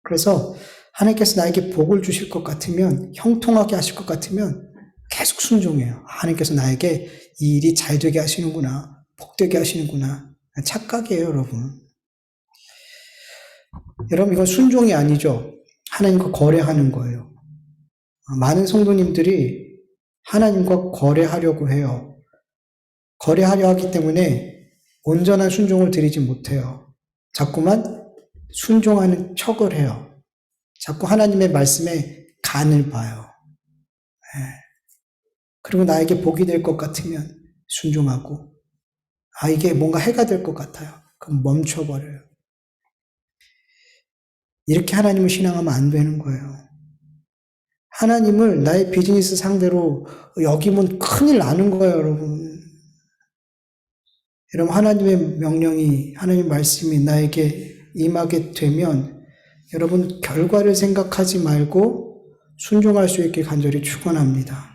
그래서 하나님께서 나에게 복을 주실 것 같으면, 형통하게 하실 것 같으면 계속 순종해요. 하나님께서 나에게 이 일이 잘 되게 하시는구나, 복되게 하시는구나. 착각이에요, 여러분. 여러분, 이건 순종이 아니죠. 하나님과 거래하는 거예요. 많은 성도님들이 하나님과 거래하려고 해요. 거래하려 하기 때문에 온전한 순종을 드리지 못해요. 자꾸만 순종하는 척을 해요. 자꾸 하나님의 말씀에 간을 봐요. 그리고 나에게 복이 될 것 같으면 순종하고, 이게 뭔가 해가 될 것 같아요. 그럼 멈춰버려요. 이렇게 하나님을 신앙하면 안 되는 거예요. 하나님을 나의 비즈니스 상대로 여기면 큰일 나는 거예요, 여러분. 여러분, 하나님의 명령이, 하나님의 말씀이 나에게 임하게 되면 여러분 결과를 생각하지 말고 순종할 수 있게 간절히 축원합니다.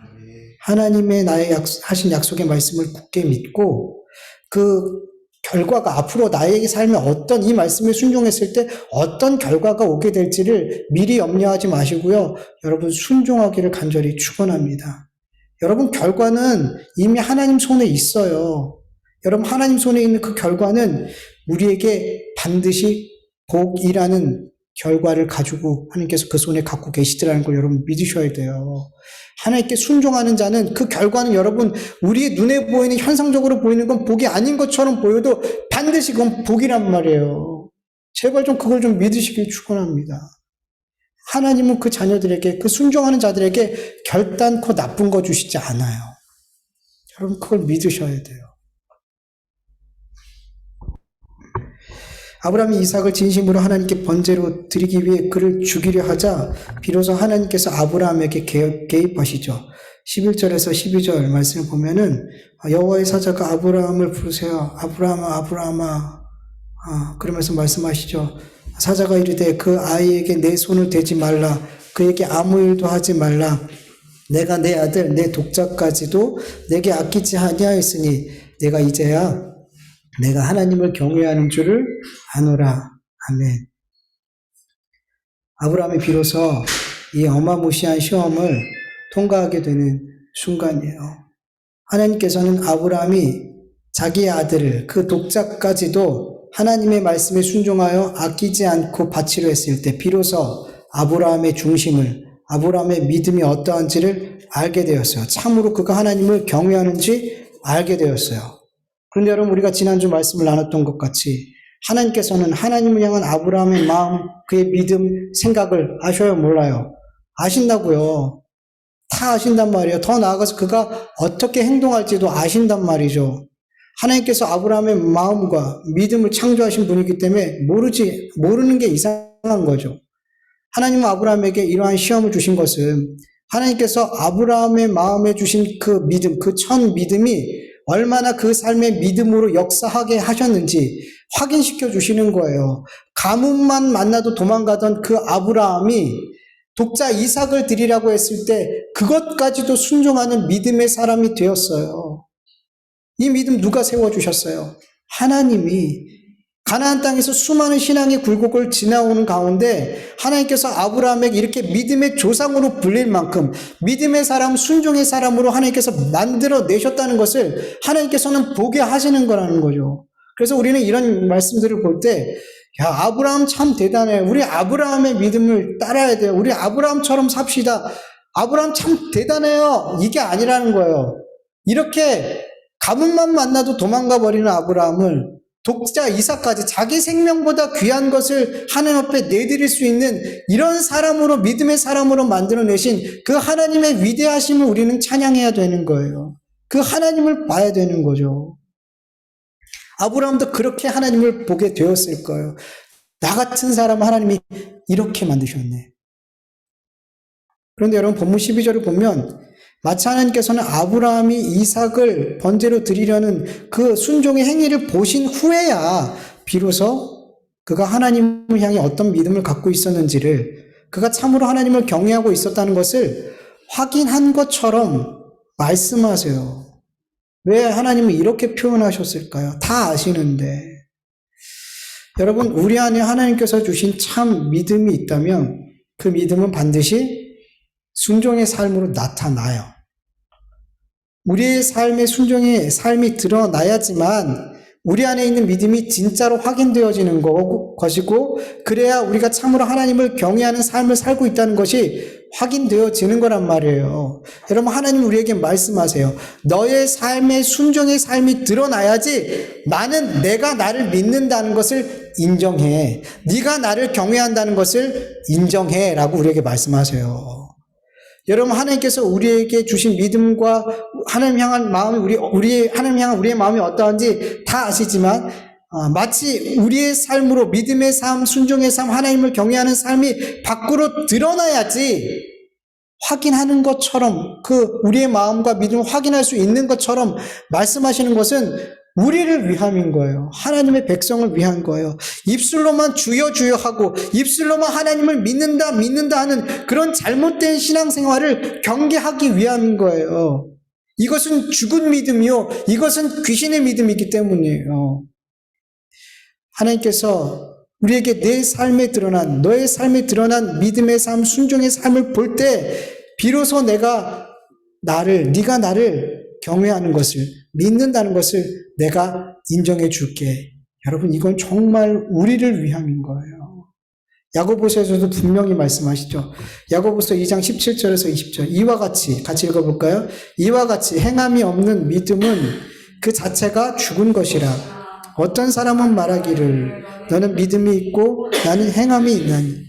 하나님의 나의 하신 약속의 말씀을 굳게 믿고 그 결과가 앞으로 나에게 삶에 어떤 이 말씀에 순종했을 때 어떤 결과가 오게 될지를 미리 염려하지 마시고요. 여러분 순종하기를 간절히 축원합니다. 여러분 결과는 이미 하나님 손에 있어요. 여러분 하나님 손에 있는 그 결과는 우리에게 반드시 복이라는 결과를 가지고 하나님께서 그 손에 갖고 계시더라는 걸 여러분 믿으셔야 돼요. 하나님께 순종하는 자는 그 결과는 여러분 우리의 눈에 보이는 현상적으로 보이는 건 복이 아닌 것처럼 보여도 반드시 그건 복이란 말이에요. 제발 좀 그걸 좀 믿으시길 축원합니다. 하나님은 그 자녀들에게 그 순종하는 자들에게 결단코 나쁜 거 주시지 않아요. 여러분 그걸 믿으셔야 돼요. 아브라함이 이삭을 진심으로 하나님께 번제로 드리기 위해 그를 죽이려 하자 비로소 하나님께서 아브라함에게 개입하시죠. 11절에서 12절 말씀을 보면은 여호와의 사자가 아브라함을 부르세요. 아브라함아 아브라함아 그러면서 말씀하시죠. 사자가 이르되 그 아이에게 내 손을 대지 말라. 그에게 아무 일도 하지 말라. 내가 내 아들 내 독자까지도 내게 아끼지 아니하였으니 내가 이제야 내가 하나님을 경외하는 줄을 아노라. 아멘. 아브라함이 비로소 이 어마무시한 시험을 통과하게 되는 순간이에요. 하나님께서는 아브라함이 자기의 아들을 그 독자까지도 하나님의 말씀에 순종하여 아끼지 않고 바치려 했을 때 비로소 아브라함의 중심을, 아브라함의 믿음이 어떠한지를 알게 되었어요. 참으로 그가 하나님을 경외하는지 알게 되었어요. 그런데 여러분 우리가 지난주 말씀을 나눴던 것 같이 하나님께서는 하나님을 향한 아브라함의 마음, 그의 믿음, 생각을 아셔요? 몰라요? 아신다고요. 다 아신단 말이에요. 더 나아가서 그가 어떻게 행동할지도 아신단 말이죠. 하나님께서 아브라함의 마음과 믿음을 창조하신 분이기 때문에 모르는 게 이상한 거죠. 하나님은 아브라함에게 이러한 시험을 주신 것은 하나님께서 아브라함의 마음에 주신 그 믿음, 그 첫 믿음이 얼마나 그 삶의 믿음으로 역사하게 하셨는지 확인시켜 주시는 거예요. 가뭄만 만나도 도망가던 그 아브라함이 독자 이삭을 드리라고 했을 때 그것까지도 순종하는 믿음의 사람이 되었어요. 이 믿음 누가 세워주셨어요? 하나님이. 가나안 땅에서 수많은 신앙의 굴곡을 지나오는 가운데 하나님께서 아브라함에게 이렇게 믿음의 조상으로 불릴 만큼 믿음의 사람, 순종의 사람으로 하나님께서 만들어내셨다는 것을 하나님께서는 보게 하시는 거라는 거죠. 그래서 우리는 이런 말씀들을 볼 때 야, 아브라함 참 대단해. 우리 아브라함의 믿음을 따라야 돼요. 우리 아브라함처럼 삽시다. 아브라함 참 대단해요. 이게 아니라는 거예요. 이렇게 가뭄만 만나도 도망가 버리는 아브라함을 독자 이삭까지 자기 생명보다 귀한 것을 하나님 앞에 내드릴 수 있는 이런 사람으로, 믿음의 사람으로 만들어내신 그 하나님의 위대하심을 우리는 찬양해야 되는 거예요. 그 하나님을 봐야 되는 거죠. 아브라함도 그렇게 하나님을 보게 되었을 거예요. 나 같은 사람 하나님이 이렇게 만드셨네. 그런데 여러분 본문 12절을 보면 마치 하나님께서는 아브라함이 이삭을 번제로 드리려는 그 순종의 행위를 보신 후에야 비로소 그가 하나님을 향해 어떤 믿음을 갖고 있었는지를, 그가 참으로 하나님을 경외하고 있었다는 것을 확인한 것처럼 말씀하세요. 왜 하나님은 이렇게 표현하셨을까요? 다 아시는데. 여러분, 우리 안에 하나님께서 주신 참 믿음이 있다면 그 믿음은 반드시 순종의 삶으로 나타나요. 우리의 삶의 순종의 삶이 드러나야지만 우리 안에 있는 믿음이 진짜로 확인되어지는 것이고, 그래야 우리가 참으로 하나님을 경외하는 삶을 살고 있다는 것이 확인되어지는 거란 말이에요. 여러분, 하나님 우리에게 말씀하세요. 너의 삶의 순종의 삶이 드러나야지 내가 나를 믿는다는 것을 인정해. 네가 나를 경외한다는 것을 인정해 라고 우리에게 말씀하세요. 여러분, 하나님께서 우리에게 주신 믿음과 하나님 향한 마음이 하나님 향한 우리의 마음이 어떠한지 다 아시지만 마치 우리의 삶으로 믿음의 삶, 순종의 삶, 하나님을 경외하는 삶이 밖으로 드러나야지 확인하는 것처럼, 그 우리의 마음과 믿음을 확인할 수 있는 것처럼 말씀하시는 것은 우리를 위함인 거예요. 하나님의 백성을 위한 거예요. 입술로만 주여 주여 하고 입술로만 하나님을 믿는다 하는 그런 잘못된 신앙생활을 경계하기 위함인 거예요. 이것은 죽은 믿음이요, 이것은 귀신의 믿음이기 때문이에요. 하나님께서 우리에게 너의 삶에 드러난 믿음의 삶, 순종의 삶을 볼 때 비로소 네가 나를 경외하는 것을, 믿는다는 것을 내가 인정해 줄게. 여러분, 이건 정말 우리를 위함인 거예요. 야고보서에서도 분명히 말씀하시죠. 야고보서 2장 17절에서 20절. 이와 같이 읽어볼까요? 이와 같이 행함이 없는 믿음은 그 자체가 죽은 것이라. 어떤 사람은 말하기를 너는 믿음이 있고 나는 행함이 있나니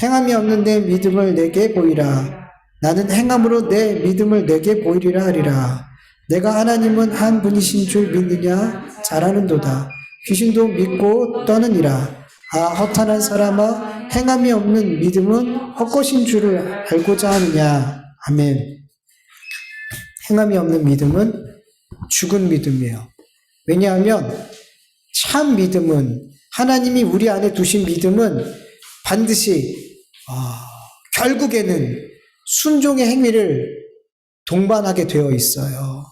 행함이 없는 내 믿음을 내게 보이라. 나는 행함으로 내 믿음을 내게 보이리라 하리라. 내가 하나님은 한 분이신 줄 믿느냐? 잘하는도다. 귀신도 믿고 떠느니라. 아, 허탄한 사람아, 행함이 없는 믿음은 헛것인 줄을 알고자 하느냐? 아멘. 행함이 없는 믿음은 죽은 믿음이에요. 왜냐하면 참 믿음은, 하나님이 우리 안에 두신 믿음은 반드시 결국에는 순종의 행위를 동반하게 되어 있어요.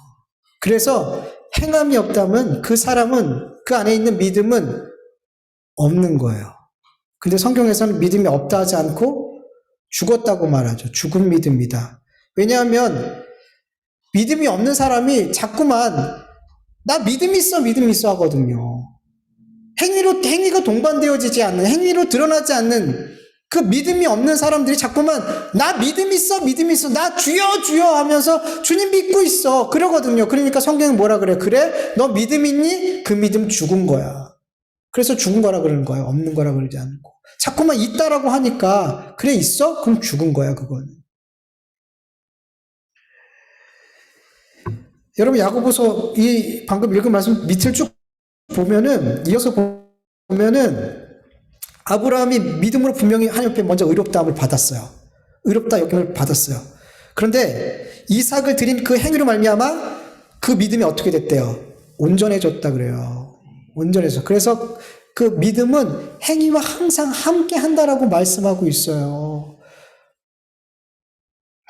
그래서 행함이 없다면 그 사람은, 그 안에 있는 믿음은 없는 거예요. 근데 성경에서는 믿음이 없다 하지 않고 죽었다고 말하죠. 죽은 믿음이다. 왜냐하면 믿음이 없는 사람이 자꾸만 나 믿음 있어 하거든요. 행위가 동반되어지지 않는, 행위로 드러나지 않는 그 믿음이 없는 사람들이 자꾸만 나 믿음 있어, 나 주여 하면서 주님 믿고 있어 그러거든요. 그러니까 성경은 뭐라 그래? 그래? 너 믿음 있니? 그 믿음 죽은 거야. 그래서 죽은 거라 그러는 거예요. 없는 거라 그러지 않고. 자꾸만 있다라고 하니까 그래 있어? 그럼 죽은 거야 그건. 여러분 야고보서 이 방금 읽은 말씀 밑을 쭉 보면은, 이어서 보면은 아브라함이 믿음으로 분명히 하나님 앞에 먼저 의롭다함을 받았어요. 의롭다 여김을 받았어요. 그런데 이삭을 드린 그 행위로 말미암아 그 믿음이 어떻게 됐대요? 온전해졌다 그래요. 온전해서. 그래서 그 믿음은 행위와 항상 함께 한다라고 말씀하고 있어요.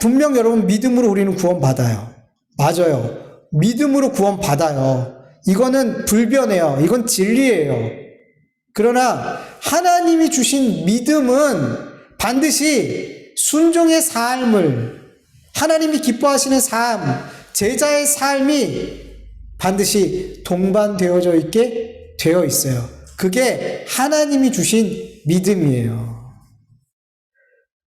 분명 여러분 믿음으로 우리는 구원받아요. 맞아요. 믿음으로 구원받아요. 이거는 불변해요. 이건 진리예요. 그러나 하나님이 주신 믿음은 반드시 순종의 삶을, 하나님이 기뻐하시는 삶, 제자의 삶이 반드시 동반되어져 있게 되어 있어요. 그게 하나님이 주신 믿음이에요.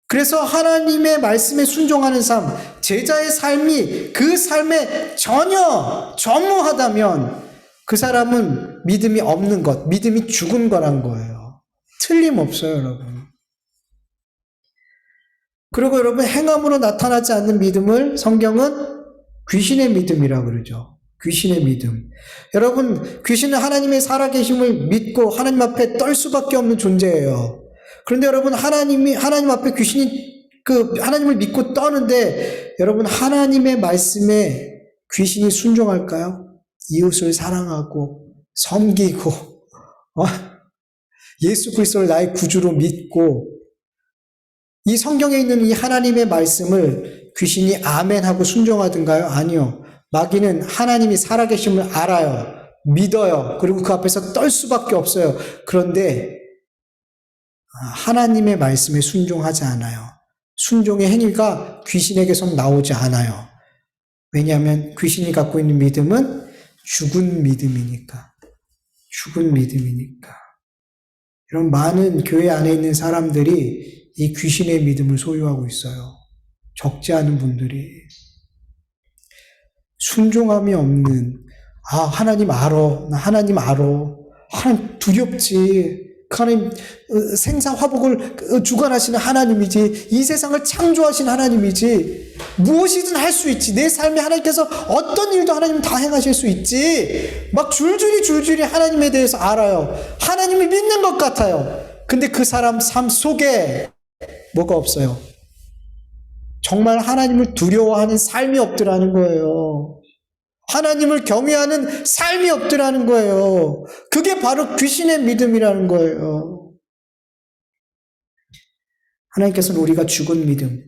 그래서 하나님의 말씀에 순종하는 삶, 제자의 삶이 그 삶에 전혀 전무하다면 그 사람은 믿음이 없는 것, 믿음이 죽은 거란 거예요. 틀림없어요, 여러분. 그리고 여러분, 행함으로 나타나지 않는 믿음을 성경은 귀신의 믿음이라고 그러죠. 귀신의 믿음. 여러분, 귀신은 하나님의 살아계심을 믿고 하나님 앞에 떨 수밖에 없는 존재예요. 그런데 여러분, 하나님 앞에 귀신이 하나님을 믿고 떠는데, 여러분, 하나님의 말씀에 귀신이 순종할까요? 이웃을 사랑하고, 섬기고, 예수 그리스도를 나의 구주로 믿고, 이 성경에 있는 이 하나님의 말씀을 귀신이 아멘하고 순종하든가요? 아니요. 마귀는 하나님이 살아계심을 알아요. 믿어요. 그리고 그 앞에서 떨 수밖에 없어요. 그런데 하나님의 말씀에 순종하지 않아요. 순종의 행위가 귀신에게서 나오지 않아요. 왜냐하면 귀신이 갖고 있는 믿음은 죽은 믿음이니까. 죽은 믿음이니까. 이런 많은 교회 안에 있는 사람들이 이 귀신의 믿음을 소유하고 있어요. 적지 않은 분들이. 순종함이 없는, 하나님 알아. 나 하나님 알아. 하나님 두렵지. 하나님 생사화복을 주관하시는 하나님이지. 이 세상을 창조하신 하나님이지. 무엇이든 할 수 있지. 내 삶에 하나님께서 어떤 일도 하나님 다 행하실 수 있지. 막 줄줄이 하나님에 대해서 알아요. 하나님을 믿는 것 같아요. 근데 그 사람 삶 속에 뭐가 없어요? 정말 하나님을 두려워하는 삶이 없더라는 거예요. 하나님을 경외하는 삶이 없더라는 거예요. 그게 바로 귀신의 믿음이라는 거예요. 하나님께서는 우리가 죽은 믿음,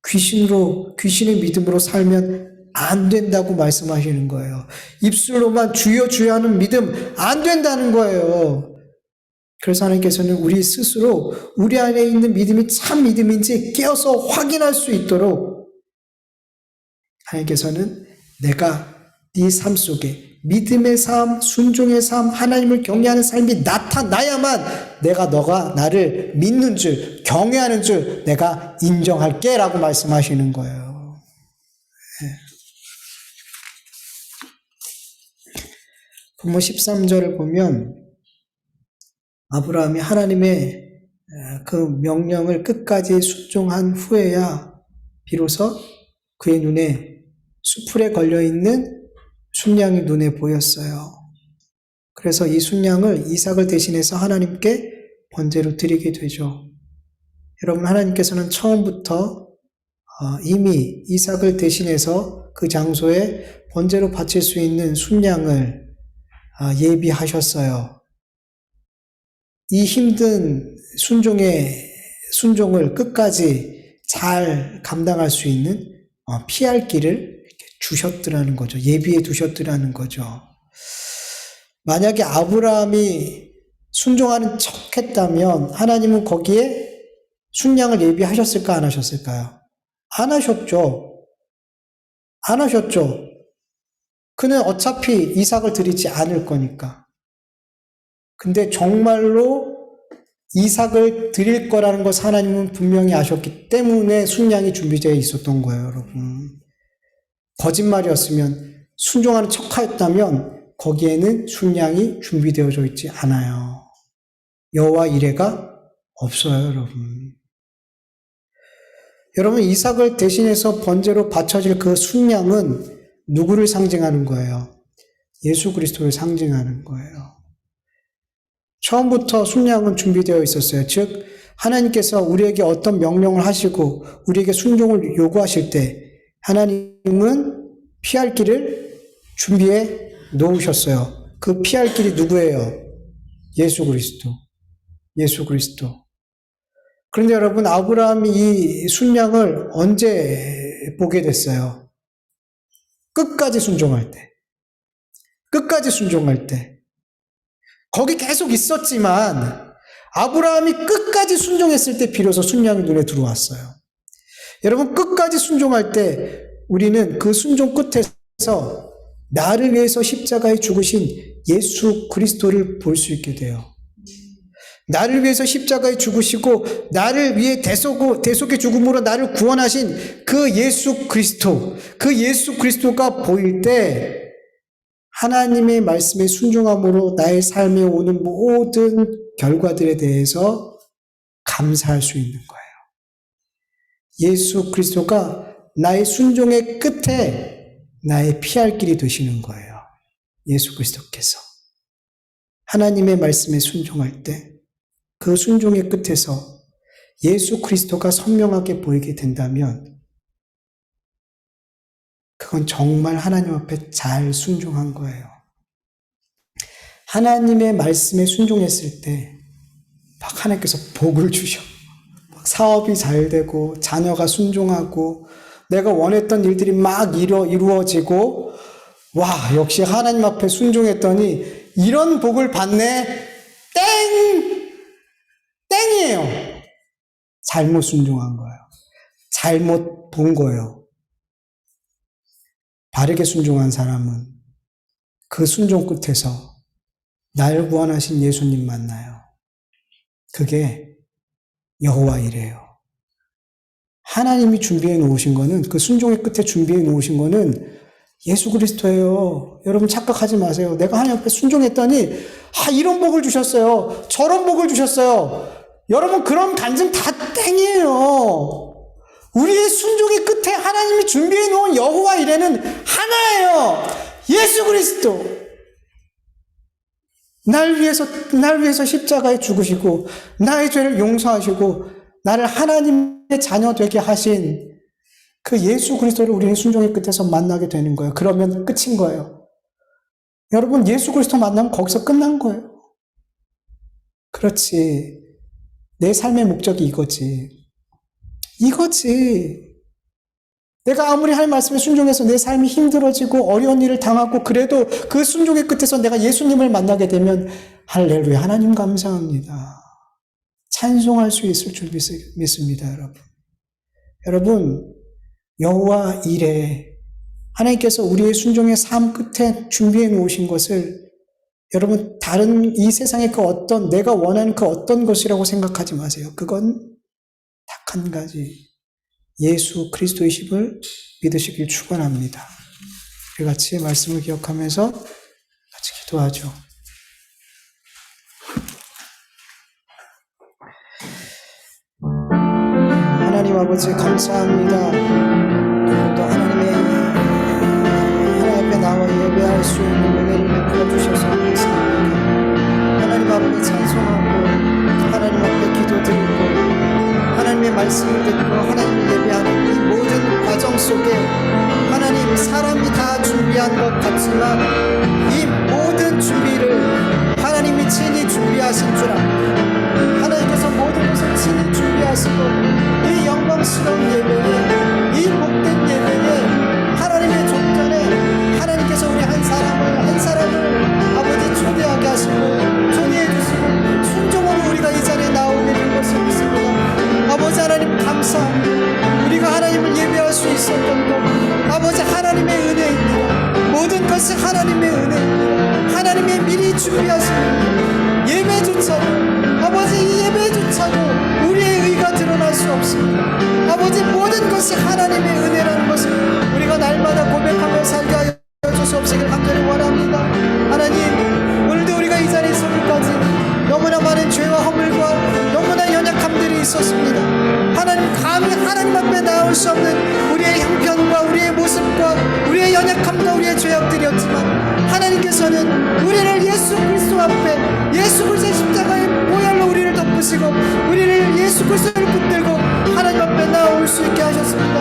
귀신의 믿음으로 살면 안 된다고 말씀하시는 거예요. 입술로만 주여 주여 하는 믿음 안 된다는 거예요. 그래서 하나님께서는 우리 스스로 우리 안에 있는 믿음이 참 믿음인지 깨어서 확인할 수 있도록 하나님께서는 내가 네 삶 속에 믿음의 삶, 순종의 삶, 하나님을 경외하는 삶이 나타나야만 내가 너가 나를 믿는 줄, 경외하는 줄 내가 인정할게 라고 말씀하시는 거예요. 부모 13절을 보면 아브라함이 하나님의 그 명령을 끝까지 순종한 후에야 비로소 그의 눈에 수풀에 걸려있는 순양이 눈에 보였어요. 그래서 이 순양을 이삭을 대신해서 하나님께 번제로 드리게 되죠. 여러분, 하나님께서는 처음부터 이미 이삭을 대신해서 그 장소에 번제로 바칠 수 있는 순양을 예비하셨어요. 이 힘든 순종을 끝까지 잘 감당할 수 있는 피할 길을 주셨더라는 거죠. 예비해 두셨더라는 거죠. 만약에 아브라함이 순종하는 척 했다면 하나님은 거기에 순양을 예비하셨을까 안 하셨을까요? 안 하셨죠. 안 하셨죠. 그는 어차피 이삭을 드리지 않을 거니까. 근데 정말로 이삭을 드릴 거라는 것을 하나님은 분명히 아셨기 때문에 순양이 준비되어 있었던 거예요, 여러분. 거짓말이었으면, 순종하는 척하였다면 거기에는 순양이 준비되어져 있지 않아요. 여호와 이레가 없어요, 여러분. 여러분, 이삭을 대신해서 번제로 바쳐질 그 순양은 누구를 상징하는 거예요? 예수 그리스도를 상징하는 거예요. 처음부터 순양은 준비되어 있었어요. 즉 하나님께서 우리에게 어떤 명령을 하시고 우리에게 순종을 요구하실 때 하나님은 피할 길을 준비해 놓으셨어요. 그 피할 길이 누구예요? 예수 그리스도. 예수 그리스도. 그런데 여러분, 아브라함이 이 순양을 언제 보게 됐어요? 끝까지 순종할 때. 끝까지 순종할 때. 거기 계속 있었지만 아브라함이 끝까지 순종했을 때 비로소 순양이 눈에 들어왔어요. 여러분, 끝까지 순종할 때 우리는 그 순종 끝에서 나를 위해서 십자가에 죽으신 예수 그리스도를 볼 수 있게 돼요. 나를 위해서 십자가에 죽으시고 나를 위해 대속의 죽음으로 나를 구원하신 그 예수 그리스도가 보일 때 하나님의 말씀에 순종함으로 나의 삶에 오는 모든 결과들에 대해서 감사할 수 있는 거예요. 예수 그리스도가 나의 순종의 끝에 나의 피할 길이 되시는 거예요. 예수 그리스도께서. 하나님의 말씀에 순종할 때 그 순종의 끝에서 예수 그리스도가 선명하게 보이게 된다면 그건 정말 하나님 앞에 잘 순종한 거예요. 하나님의 말씀에 순종했을 때 막 하나님께서 복을 주셔. 막 사업이 잘 되고 자녀가 순종하고 내가 원했던 일들이 막 이루어지고 와, 역시 하나님 앞에 순종했더니 이런 복을 받네. 땡이에요. 잘못 순종한 거예요. 잘못 본 거예요. 바르게 순종한 사람은 그 순종 끝에서 나를 구원하신 예수님 만나요. 그게 여호와 이레요. 하나님이 준비해 놓으신 거는, 그 순종의 끝에 준비해 놓으신 거는 예수 그리스도예요. 여러분 착각하지 마세요. 내가 하나님 앞에 순종했더니 이런 복을 주셨어요. 저런 복을 주셨어요. 여러분, 그런 간증 다 땡이에요. 우리의 순종의 끝에 하나님이 준비해 놓은 여호와 이레는 하나예요. 예수 그리스도. 날 위해서 십자가에 죽으시고 나의 죄를 용서하시고 나를 하나님의 자녀 되게 하신 그 예수 그리스도를 우리는 순종의 끝에서 만나게 되는 거예요. 그러면 끝인 거예요. 여러분, 예수 그리스도 만나면 거기서 끝난 거예요. 그렇지. 내 삶의 목적이 이거지. 내가 아무리 할 말씀에 순종해서 내 삶이 힘들어지고 어려운 일을 당하고 그래도 그 순종의 끝에서 내가 예수님을 만나게 되면 할렐루야, 하나님 감사합니다. 찬송할 수 있을 줄 믿습니다, 여러분. 여러분, 여호와 이레, 하나님께서 우리의 순종의 삶 끝에 준비해 놓으신 것을 여러분, 다른 이 세상의 그 어떤, 내가 원하는 그 어떤 것이라고 생각하지 마세요. 그건 딱 한 가지. 예수 그리스도이심을 믿으시길 축원합니다. 우리 같이 말씀을 기억하면서 같이 기도하죠. 하나님 아버지 감사합니다. 또 하나님 앞에 나와 예배할 수 있는 은혜를 베풀어 주셔서 감사합니다. 하나님 앞에 찬송하고 하나님 앞에 기도드리고 하나님의 말씀을 듣고 하나님을 예배하는 이 모든 과정 속에 하나님, 사람이 다 준비한 것 같지만 이 모든 준비를 하나님이 친히 준비하신 줄 압니다. 하나님께서 모든 것을 친히 준비하시고 이 영광스러운 예배에, 이 복된 예배에 하나님의 종전에 하나님께서 우리 한 사람을 아버지 초대하게 하시고 초대해 주시고 순종으로 우리가 이 자리에 나오게 된 것을 믿습니다. 아버지 하나님 감사합니다. 우리가 하나님을 예배할 수 있었던 것, 아버지 하나님의 은혜입니다. 모든 것이 하나님의 은혜입니다. 하나님의 미리 준비하신 예배조차도, 아버지 이 예배조차도 우리의 의가 드러날 수 없습니다. 아버지 모든 것이 하나님의 은혜라는 것을 우리가 날마다 고백하며 살게 하여 주시옵시길 간절히 원합니다. 하나님, 오늘도 우리가 이 자리에 서기까지 너무나 많은 죄와 허물과 너무나 연약함들이 있었습니다. 하나님, 감히 하나님 앞에 나올 수 없는 우리의 형편과 우리의 모습과 우리의 연약함과 우리의 죄악들이었지만 하나님께서는 우리를 예수 그리스도 앞에, 예수 그리스도의 십자가의 보혈로 우리를 덮으시고 우리를 예수 그리스도를 붙들고 하나님 앞에 나올 수 있게 하셨습니다.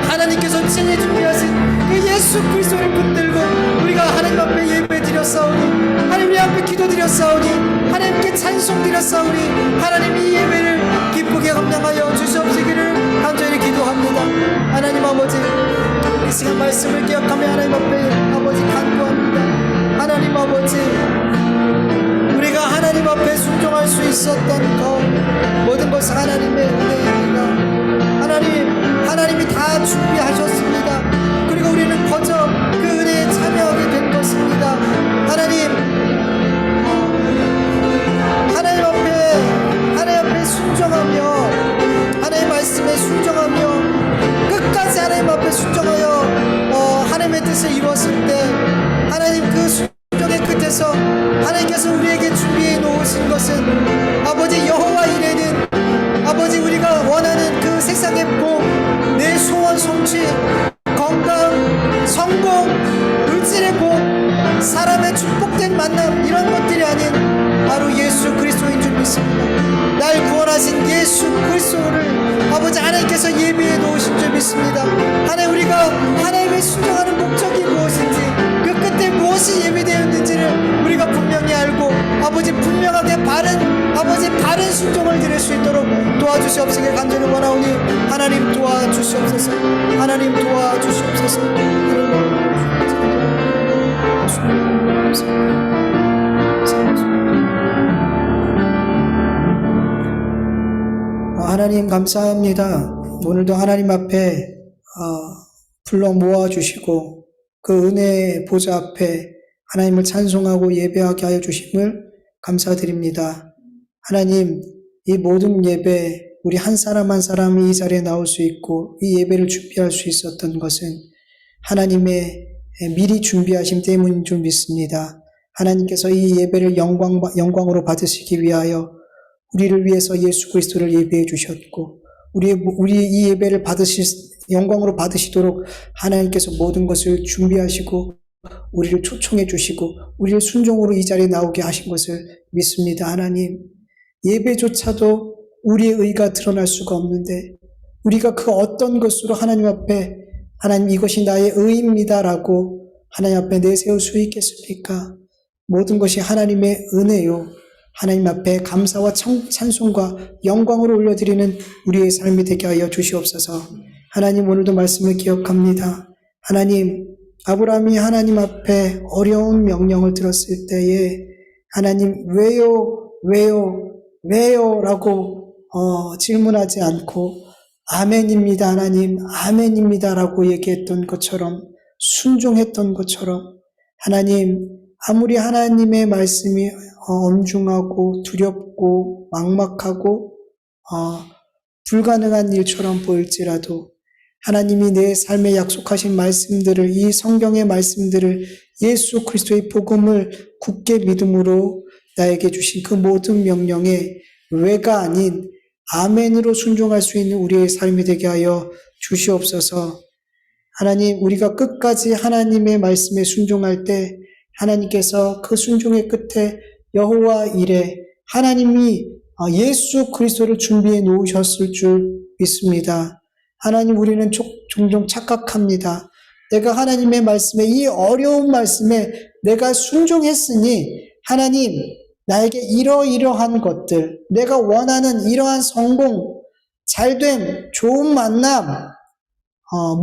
하나님께서 친히 준비하신 그 예수 그리스도를 붙들고 우리가 하나님 앞에 예배 드렸사오니, 하나님 앞에 기도 드렸사오니, 하나님께 찬송 드렸사오니 하나님 이 예배를 기쁘게 감당하여 주시옵시기를 간절히 기도합니다. 하나님 아버지, 이 시간 말씀을 기억하며 하나님 앞에 아버지 간구합니다. 하나님 아버지, 우리가 하나님 앞에 순종할 수 있었던 것, 모든 것은 하나님의 은혜입니다. 하나님이 다 준비하셨습니다. 그리고 우리는 거저 그 은혜에 참여하게 된 것입니다. 하나님 앞에 순종하며, 하나님 말씀에 순종하며 끝까지 하나님 앞에 순종하여 하나님의 뜻을 이루었을 때, 하나님 그 순종의 끝에서 하나님께서 우리에게 준비해 놓으신 것은 아버지 여호와 이레는, 아버지 우리가 원하는 그 세상의 복, 내 소원 성취, 건강, 성공, 물질의 복, 사람의 축복된 만남, 이런 것들이 아닌 바로 예수 그리스도인 줄 믿습니다. 날 구원하신 예수 그리스도를 아버지 하나님께서 예비해 놓으신 줄 믿습니다. 하나님, 우리가 하나님의 순종하는 목적이 무엇인지, 그 끝에 무엇이 예비되었는지를 우리가 분명히 알고 아버지 분명하게 바른 순종을 드릴 수 있도록 도와주시옵시길 간절히 원하오니 하나님 도와주시옵소서. 하나님 도와주시옵소서. 하나님 감사합니다. 오늘도 하나님 앞에 불러 모아주시고 그 은혜의 보좌 앞에 하나님을 찬송하고 예배하게 하여 주심을 감사드립니다. 하나님, 이 모든 예배, 우리 한 사람 한 사람이 이 자리에 나올 수 있고 이 예배를 준비할 수 있었던 것은 하나님의 미리 준비하심 때문인 줄 믿습니다. 하나님께서 이 예배를 영광으로 받으시기 위하여 우리를 위해서 예수 그리스도를 예배해 주셨고, 우리 이 예배를 영광으로 받으시도록 하나님께서 모든 것을 준비하시고 우리를 초청해 주시고 우리를 순종으로 이 자리에 나오게 하신 것을 믿습니다. 하나님, 예배조차도 우리의 의가 드러날 수가 없는데 우리가 그 어떤 것으로 하나님 앞에 하나님 이것이 나의 의입니다라고 하나님 앞에 내세울 수 있겠습니까? 모든 것이 하나님의 은혜요, 하나님 앞에 감사와 찬송과 영광을 올려드리는 우리의 삶이 되게 하여 주시옵소서. 하나님, 오늘도 말씀을 기억합니다. 하나님, 아브라함이 하나님 앞에 어려운 명령을 들었을 때에 하나님 왜요 라고 질문하지 않고 아멘입니다 하나님, 아멘입니다 라고 얘기했던 것처럼, 순종했던 것처럼 하나님 아무리 하나님의 말씀이 엄중하고 두렵고 막막하고 불가능한 일처럼 보일지라도 하나님이 내 삶에 약속하신 말씀들을, 이 성경의 말씀들을, 예수 그리스도의 복음을 굳게 믿음으로 나에게 주신 그 모든 명령에 왜가 아닌 아멘으로 순종할 수 있는 우리의 삶이 되게 하여 주시옵소서. 하나님, 우리가 끝까지 하나님의 말씀에 순종할 때 하나님께서 그 순종의 끝에 여호와 이레, 하나님이 예수 그리스도를 준비해 놓으셨을 줄 믿습니다. 하나님, 우리는 종종 착각합니다. 내가 하나님의 말씀에, 이 어려운 말씀에 내가 순종했으니 하나님 나에게 이러이러한 것들, 내가 원하는 이러한 성공, 잘됨, 좋은 만남,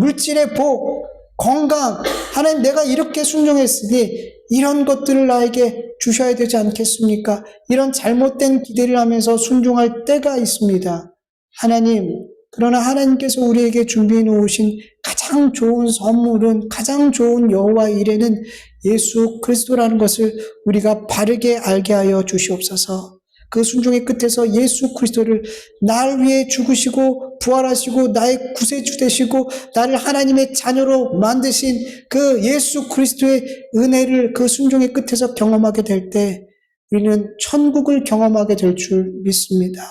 물질의 복, 건강, 하나님 내가 이렇게 순종했으니 이런 것들을 나에게 주셔야 되지 않겠습니까? 이런 잘못된 기대를 하면서 순종할 때가 있습니다. 하나님, 그러나 하나님께서 우리에게 준비해 놓으신 가장 좋은 선물은, 가장 좋은 여호와 이레는 예수 그리스도라는 것을 우리가 바르게 알게 하여 주시옵소서. 그 순종의 끝에서 예수 그리스도를 날 위해 죽으시고 부활하시고 나의 구세주 되시고 나를 하나님의 자녀로 만드신 그 예수 그리스도의 은혜를 그 순종의 끝에서 경험하게 될 때 우리는 천국을 경험하게 될 줄 믿습니다.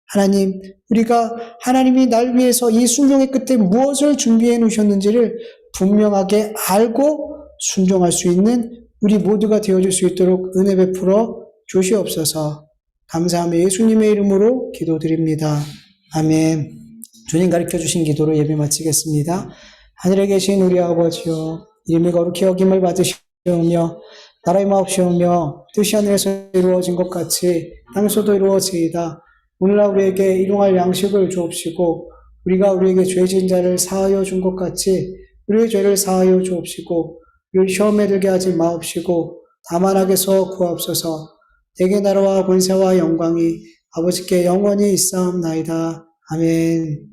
하나님, 우리가 하나님이 날 위해서 이 순종의 끝에 무엇을 준비해 놓으셨는지를 분명하게 알고 순종할 수 있는 우리 모두가 되어줄 수 있도록 은혜 베풀어 주시옵소서. 감사하며 예수님의 이름으로 기도드립니다. 아멘. 주님 가르쳐 주신 기도로 예배 마치겠습니다. 하늘에 계신 우리 아버지여, 이름이 거룩히 여김을 받으시오며 나라의 마옵시오며 뜻이 하늘에서 이루어진 것 같이 땅에서도 이루어지이다. 오늘날 우리에게 일용할 양식을 주옵시고 우리가 우리에게 죄진 자를 사하여 준 것 같이 우리의 죄를 사하여 주옵시고 우리를 시험에 들게 하지 마옵시고 다만 악에서 구하옵소서. 내게 나라와 권세와 영광이 아버지께 영원히 있사옵나이다. 아멘.